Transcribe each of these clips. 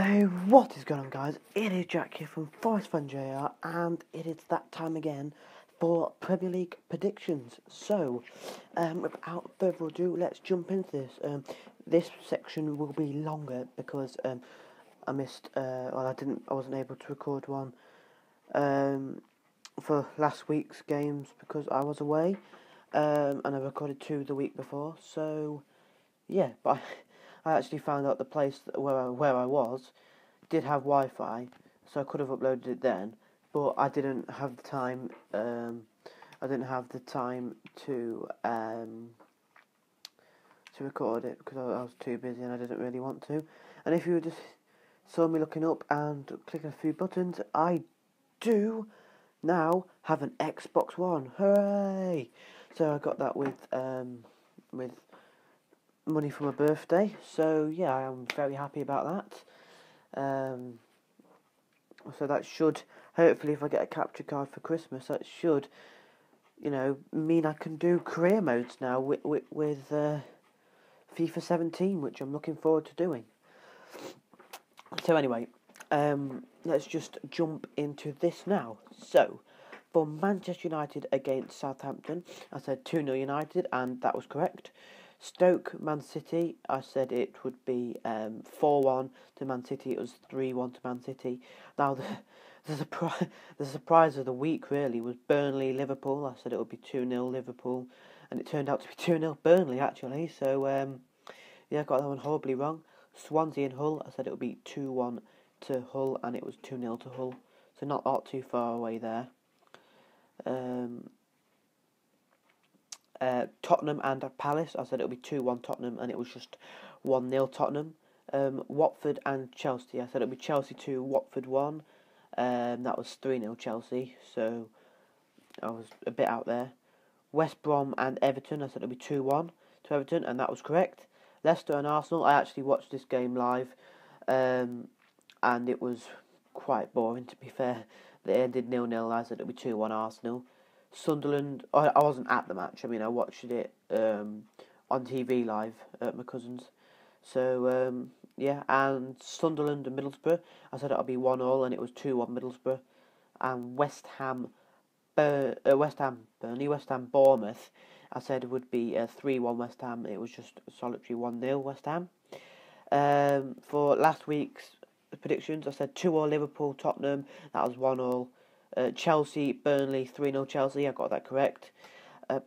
Hey, what is going on, guys? It is Jack here from Forest Fan JR, and it is that time again for Premier League predictions. So, without further ado, let's jump into this. This section will be longer because I missed. I wasn't able to record one for last week's games because I was away, and I recorded two the week before. So, yeah, but I actually found out the place where I was did have Wi-Fi, so I could have uploaded it then, but I didn't have the time. I didn't have the time to record it because I was too busy and I didn't really want to. And if you just saw me looking up and clicking a few buttons, I do now have an Xbox One. Hooray! So I got that with money for my birthday. So yeah, I am very happy about that. So that should, hopefully, if I get a capture card for Christmas, that should, mean I can do career modes now with FIFA 17, which I'm looking forward to doing. So anyway, let's just jump into this now. So, for Manchester United against Southampton, I said 2-0 United, and that was correct. Stoke, Man City, I said it would be 4-1 to Man City. It was 3-1 to Man City. Now, the surprise of the week, really, was Burnley, Liverpool. I said it would be 2-0 Liverpool, and it turned out to be 2-0 Burnley, actually. So, yeah, I got that one horribly wrong. Swansea and Hull, I said it would be 2-1 to Hull, and it was 2-0 to Hull. So not too far away there. Tottenham and Palace, I said it would be 2-1 Tottenham, and it was just 1-0 Tottenham. Watford and Chelsea, I said it would be Chelsea 2, Watford 1. That was 3-0 Chelsea, so I was a bit out there. West Brom and Everton, I said it would be 2-1 to Everton, and that was correct. Leicester and Arsenal, I actually watched this game live, and it was quite boring, to be fair. They ended 0-0, I said it would be 2-1 Arsenal. Sunderland, I wasn't at the match, I watched it on TV live at my cousin's. So, yeah, and Sunderland and Middlesbrough, I said it would be 1-1, and it was 2-1 Middlesbrough. And West Ham, Burnley, West Ham, Bournemouth, I said it would be 3-1 West Ham, it was just a solitary 1-0 West Ham. For last week's predictions, I said 2-0 Liverpool, Tottenham, that was 1-0. Chelsea, Burnley, 3-0 Chelsea, I got that correct.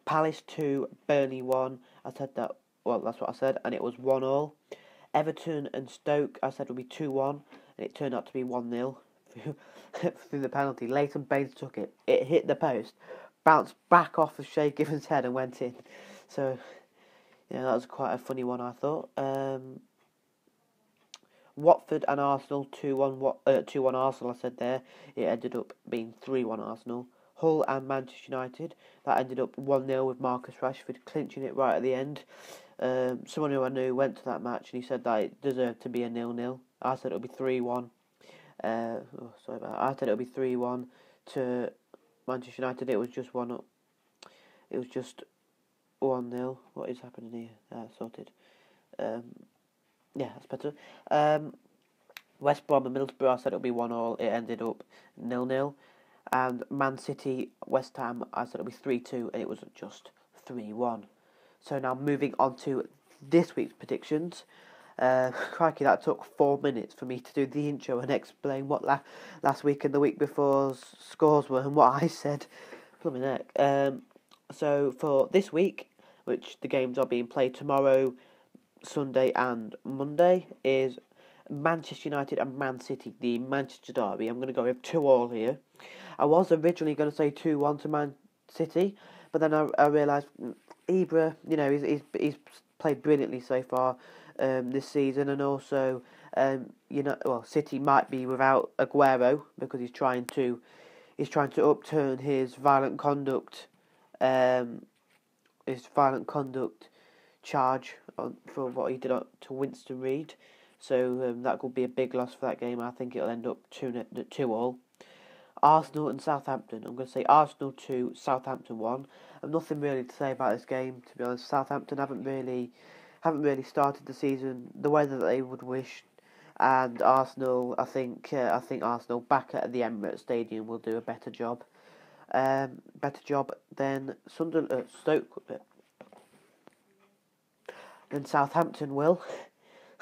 Palace 2, Burnley 1, I said that, well, that's what I said, and it was 1-0. Everton and Stoke, I said would be 2-1, and it turned out to be 1-0 through the penalty. Leighton Baines took it. It hit the post, bounced back off of Shay Given's head and went in. So, yeah, that was quite a funny one, I thought. Watford and Arsenal, 2-1 Arsenal, I said there. It ended up being 3-1 Arsenal. Hull and Manchester United, that ended up 1-0 with Marcus Rashford clinching it right at the end. Someone who I knew went to that match and he said that it deserved to be a 0-0. I said it would be 3-1. I said it would be 3-1 to Manchester United. It was just 1-up. It was just 1-0. What is happening here? Sorted. Yeah, that's better. West Brom and Middlesbrough, I said it would be 1-1. It ended up 0-0. And Man City, West Ham, I said it would be 3-2, and it was just 3-1. So now moving on to this week's predictions. Crikey, that took 4 minutes for me to do the intro and explain what last week and the week before's scores were and what I said. Blooming heck. So for this week, which the games are being played tomorrow, Sunday and Monday, is Manchester United and Man City, the Manchester derby. I'm going to go with 2-2 here. I was originally going to say 2-1 to Man City, but then I realised Ibra, he's played brilliantly so far this season, and also City might be without Aguero because he's trying to upturn his violent conduct charge for what he did to Winston Reid. So that could be a big loss for that game. I think it'll end up 2-2. Arsenal and Southampton. I'm going to say Arsenal 2, Southampton 1. I've nothing really to say about this game, to be honest. Southampton haven't really started the season the way that they would wish, and Arsenal. I think Arsenal back at the Emirates Stadium will do a better job. Better job than Stoke, than Southampton will.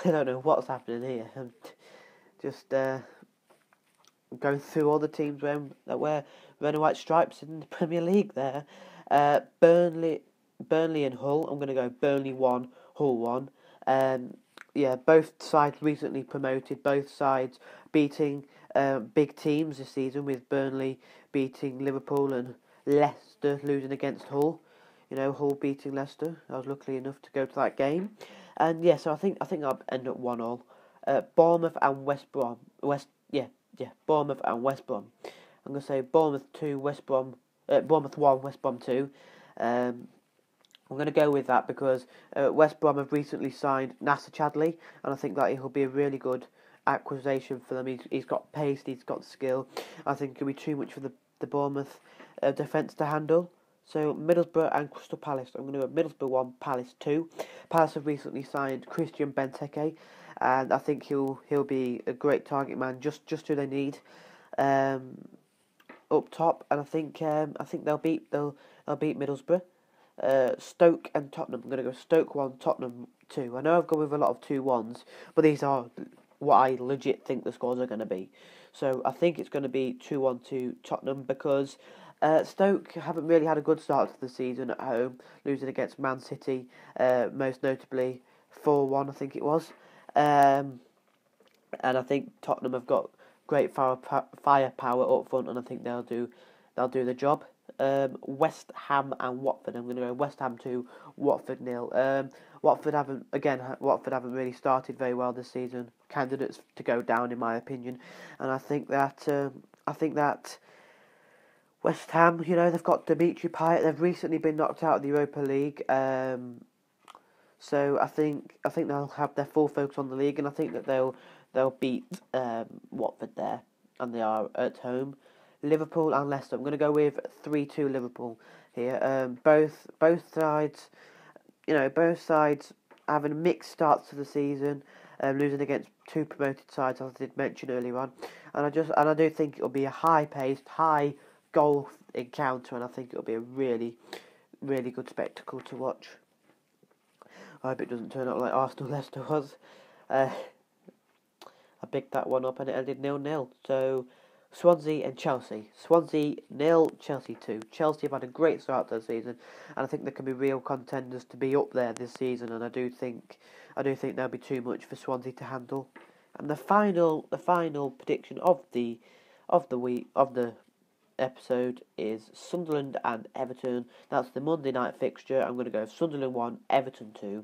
I don't know what's happening here. I'm just going through all the teams that wear red and white stripes in the Premier League there. Burnley and Hull. I'm going to go Burnley 1, Hull 1. Both sides recently promoted. Both sides beating big teams this season, with Burnley beating Liverpool and Leicester losing against Hull. Hull beating Leicester. I was lucky enough to go to that game, and so I think I'll end up 1-1. Bournemouth and West Brom. Bournemouth and West Brom. I'm gonna say Bournemouth 2, Bournemouth 1, West Brom 2. I'm going to go with that because West Brom have recently signed Nacer Chadli, and I think that he'll be a really good acquisition for them. He's got pace, he's got skill. I think it'll be too much for the Bournemouth defence to handle. So Middlesbrough and Crystal Palace. I'm going to go Middlesbrough 1, Palace 2. Palace have recently signed Christian Benteke, and I think he'll be a great target man, just who they need up top. And I think they'll beat Middlesbrough. Stoke and Tottenham. I'm going to go Stoke 1, Tottenham 2. I know I've gone with a lot of 2-1s, but these are what I legit think the scores are going to be. So I think it's going to be 2-1 to Tottenham because Stoke haven't really had a good start to the season at home, losing against Man City, most notably 4-1, I think it was. And I think Tottenham have got great firepower up front, and I think they'll do the job. West Ham and Watford. I'm going to go West Ham 2, Watford 0. Watford haven't really started very well this season. Candidates to go down, in my opinion, and I think that West Ham, they've got Dimitri Payet. They've recently been knocked out of the Europa League. So I think they'll have their full focus on the league, and I think that they'll beat Watford there, and they are at home. Liverpool and Leicester. I'm going to go with 3-2 Liverpool here. Both sides, both sides having mixed starts to the season, losing against two promoted sides, as I did mention earlier on, and I do think it'll be a high-paced, high goal encounter, and I think it'll be a really, really good spectacle to watch. I hope it doesn't turn out like Arsenal Leicester was. I picked that one up and it ended 0-0. So Swansea and Chelsea. Swansea 0, Chelsea 2. Chelsea have had a great start to the season, and I think they can be real contenders to be up there this season. And I do think there'll be too much for Swansea to handle. And the final prediction of the episode is Sunderland and Everton. That's the Monday night fixture. I'm going to go Sunderland 1, Everton 2.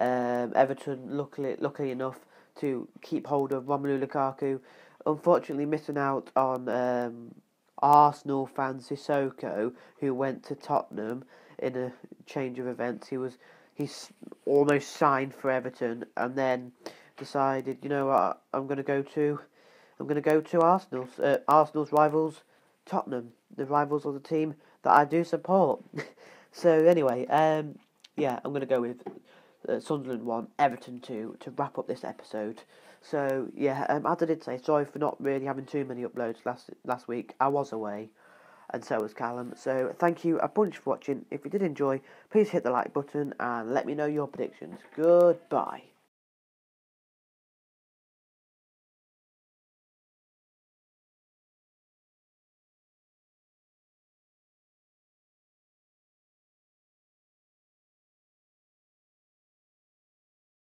Everton, luckily enough to keep hold of Romelu Lukaku. Unfortunately, missing out on Arsenal fan Sissoko, who went to Tottenham in a change of events. He's almost signed for Everton, and then decided, you know what, I'm going to go to Arsenal's rivals, Tottenham, the rivals of the team that I do support. So anyway, I'm going to go with Sunderland 1, Everton 2 to wrap up this episode. So as I did say, sorry for not really having too many uploads last week. I was away, and so was Callum. So thank you a bunch for watching. If you did enjoy, please hit the like button and let me know your predictions. Goodbye.